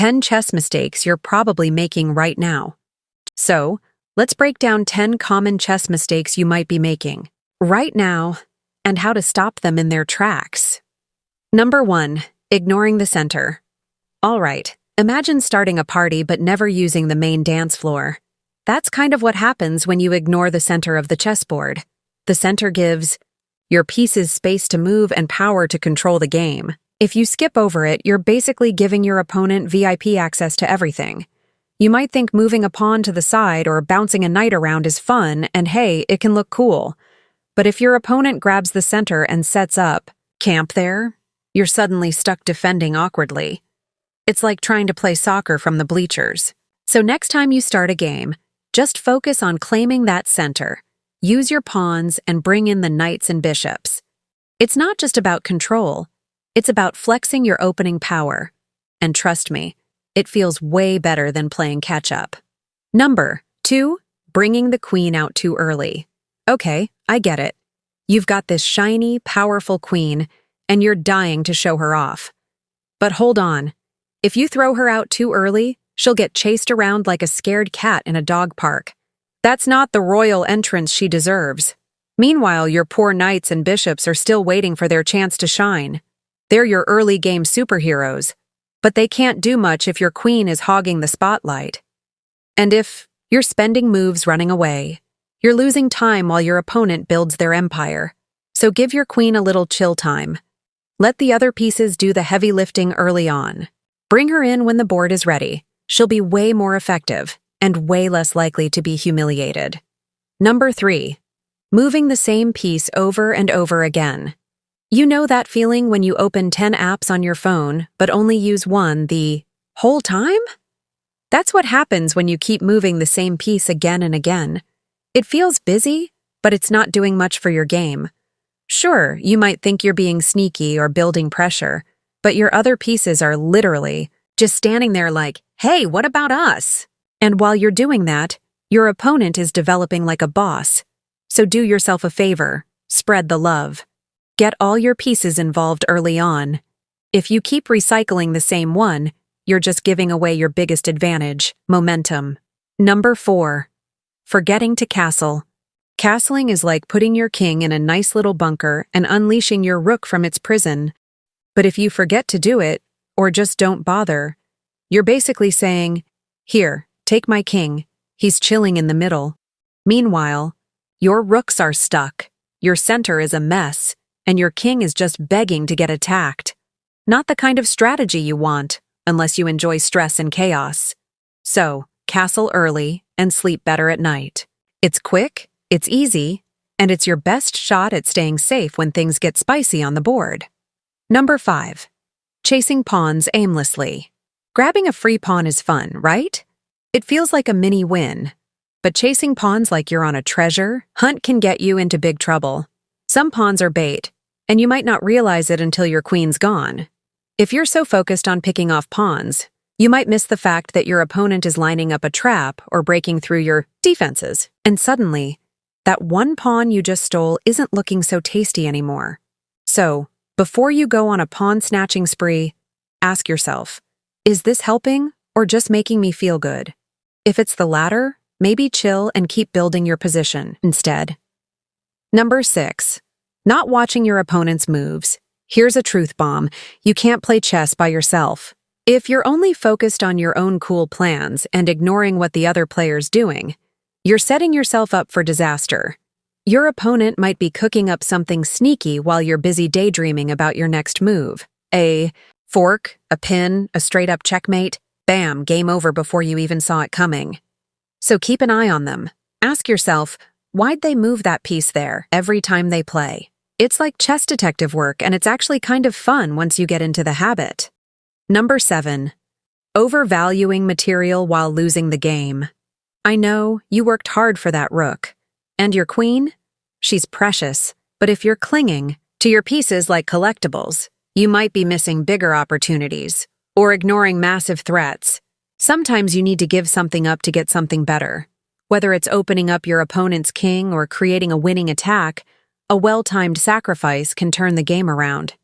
10 chess mistakes you're probably making right now. So, let's break down 10 common chess mistakes you might be making right now and how to stop them in their tracks. Number 1. Ignoring the center. All right, imagine starting a party but never using the main dance floor. That's kind of what happens when you ignore the center of the chessboard. The center gives your pieces space to move and power to control the game. If you skip over it, you're basically giving your opponent VIP access to everything. You might think moving a pawn to the side or bouncing a knight around is fun, and hey, it can look cool. But if your opponent grabs the center and sets up camp there, you're suddenly stuck defending awkwardly. It's like trying to play soccer from the bleachers. So next time you start a game, just focus on claiming that center. Use your pawns and bring in the knights and bishops. It's not just about control. It's about flexing your opening power. And trust me, it feels way better than playing catch-up. Number 2. Bringing the queen out too early. Okay, I get it. You've got this shiny, powerful queen, and you're dying to show her off. But hold on. If you throw her out too early, she'll get chased around like a scared cat in a dog park. That's not the royal entrance she deserves. Meanwhile, your poor knights and bishops are still waiting for their chance to shine. They're your early game superheroes, but they can't do much if your queen is hogging the spotlight. And if you're spending moves running away, you're losing time while your opponent builds their empire. So give your queen a little chill time. Let the other pieces do the heavy lifting early on. Bring her in when the board is ready. She'll be way more effective and way less likely to be humiliated. Number 3. Moving the same piece over and over again. You know that feeling when you open 10 apps on your phone but only use one the whole time? That's what happens when you keep moving the same piece again and again. It feels busy, but it's not doing much for your game. Sure, you might think you're being sneaky or building pressure, but your other pieces are literally just standing there like, hey, what about us? And while you're doing that, your opponent is developing like a boss. So do yourself a favor, spread the love. Get all your pieces involved early on. If you keep recycling the same one, you're just giving away your biggest advantage, momentum. Number 4. Forgetting to castle. Castling is like putting your king in a nice little bunker and unleashing your rook from its prison. But if you forget to do it, or just don't bother, you're basically saying, here, take my king, he's chilling in the middle. Meanwhile, your rooks are stuck, your center is a mess, and your king is just begging to get attacked. Not the kind of strategy you want, unless you enjoy stress and chaos. So, castle early and sleep better at night. It's quick, it's easy, and it's your best shot at staying safe when things get spicy on the board. Number 5. Chasing pawns aimlessly. Grabbing a free pawn is fun, right? It feels like a mini win. But chasing pawns like you're on a treasure hunt can get you into big trouble. Some pawns are bait, and you might not realize it until your queen's gone. If you're so focused on picking off pawns, you might miss the fact that your opponent is lining up a trap or breaking through your defenses. And suddenly, that one pawn you just stole isn't looking so tasty anymore. So, before you go on a pawn-snatching spree, ask yourself, is this helping or just making me feel good? If it's the latter, maybe chill and keep building your position instead. Number 6. Not watching your opponent's moves. Here's a truth bomb. You can't play chess by yourself. If you're only focused on your own cool plans and ignoring what the other player's doing, you're setting yourself up for disaster. Your opponent might be cooking up something sneaky while you're busy daydreaming about your next move. A fork, a pin, a straight-up checkmate, bam, game over before you even saw it coming. So keep an eye on them. Ask yourself, why'd they move that piece there every time they play? It's like chess detective work, and it's actually kind of fun once you get into the habit. Number 7. Overvaluing material while losing the game. I know, you worked hard for that rook. And your queen? She's precious, but if you're clinging to your pieces like collectibles, you might be missing bigger opportunities or ignoring massive threats. Sometimes you need to give something up to get something better. Whether it's opening up your opponent's king or creating a winning attack, a well-timed sacrifice can turn the game around.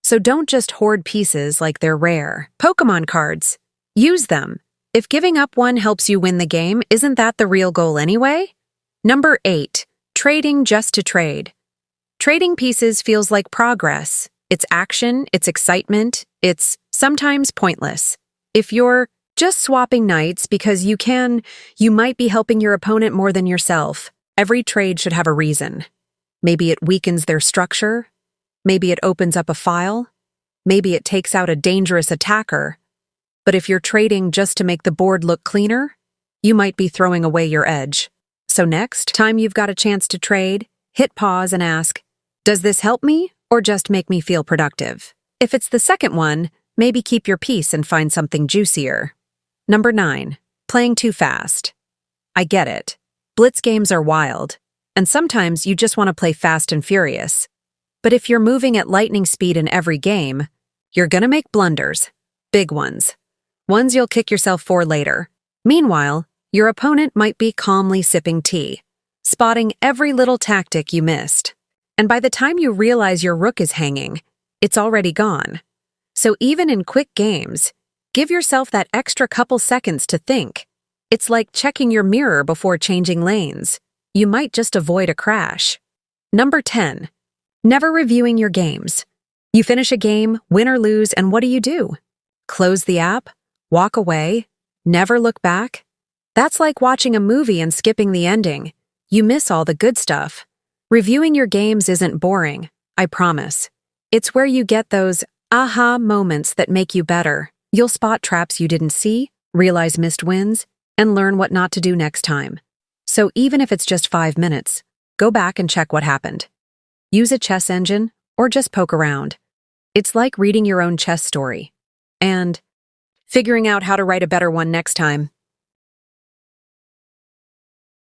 So don't just hoard pieces like they're rare Pokémon cards. Use them. If giving up one helps you win the game, isn't that the real goal anyway? Number 8. Trading just to trade. Trading pieces feels like progress. It's action, it's excitement, it's sometimes pointless. If you're just swapping knights because you can, you might be helping your opponent more than yourself. Every trade should have a reason. Maybe it weakens their structure. Maybe it opens up a file. Maybe it takes out a dangerous attacker. But if you're trading just to make the board look cleaner, you might be throwing away your edge. So next time you've got a chance to trade, hit pause and ask, does this help me or just make me feel productive? If it's the second one, maybe keep your peace and find something juicier. Number 9. Playing too fast. I get it. Blitz games are wild, and sometimes you just want to play fast and furious. But if you're moving at lightning speed in every game, you're gonna make blunders. Big ones. Ones you'll kick yourself for later. Meanwhile, your opponent might be calmly sipping tea, spotting every little tactic you missed. And by the time you realize your rook is hanging, it's already gone. So even in quick games, give yourself that extra couple seconds to think. It's like checking your mirror before changing lanes. You might just avoid a crash. Number 10. Never reviewing your games. You finish a game, win or lose, and what do? Close the app? Walk away? Never look back? That's like watching a movie and skipping the ending. You miss all the good stuff. Reviewing your games isn't boring, I promise. It's where you get those aha moments that make you better. You'll spot traps you didn't see, realize missed wins, and learn what not to do next time. So even if it's just 5 minutes, go back and check what happened. Use a chess engine or just poke around. It's like reading your own chess story and figuring out how to write a better one next time.